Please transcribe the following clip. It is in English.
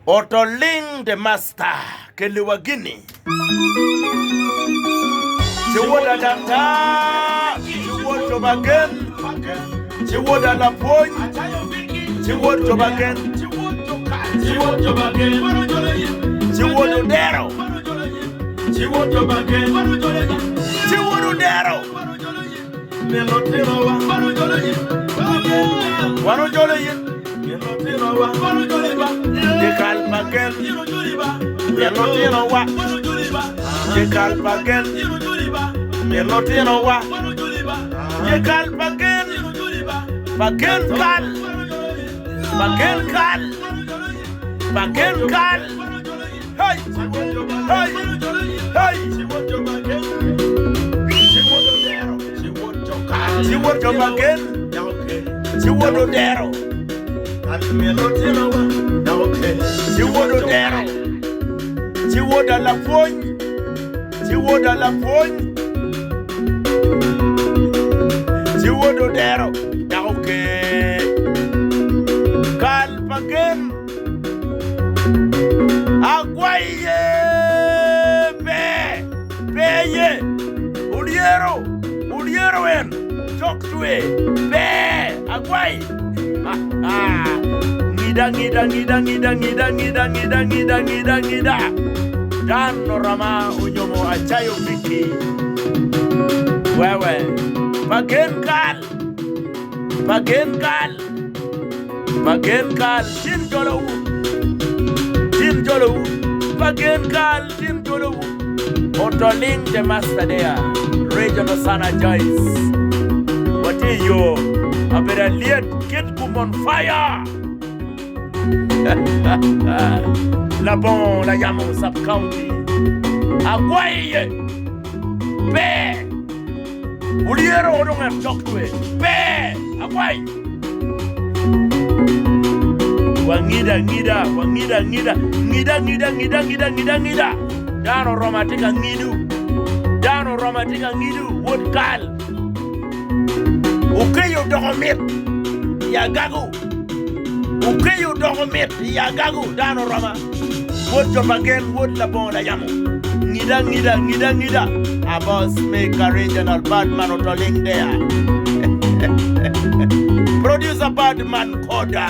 Otoling the master Keliwagini. Ciwod Dakta, Ciwod to Pagen, Ciwod Lapwony, Ciwod to Pagen, Ciwod to Pagen, Ciwod Odero, Ciwod to Pagen, Ciwod Odero, Melotino, Wanojolo. Dekal Pagen, Melotino wa. Dekal Pagen, Melotino wa. Dekal Pagen, Pagen kal, Pagen kal, Pagen kal. Hey, hey, hey. Ciwod to Pagen, Ciwod Odero. Ciwod Odero, Ciwod Lapwony, Ciwod Lapwony, Ciwod Odero. Okay, Kal Pagen, Aguaye, Peye, Odero en, talk to it, Aguaye. Ngida. Dan Rama unyomo achayo viki. Wewe. Pagen kal. Tin Jolo. Pagen kal. Tin Jolo. Otoling the master there. Regional Sana Joyce. What is your? I better lead get come on fire. La bon, la yamo sub county. Aguaye. Be. Odero don't have talk to it. Be. Aguaye. Wangida. Dano romantica ngidu. Wood kal. Ukeyo dohomit. Yagagu. Ukeyo dohomit. Yagagu. Dano Rama. Wood to Pagen. Wood la bon la yamo. Ngida. A boss make a regional badman otoling there. Producer badman Koda.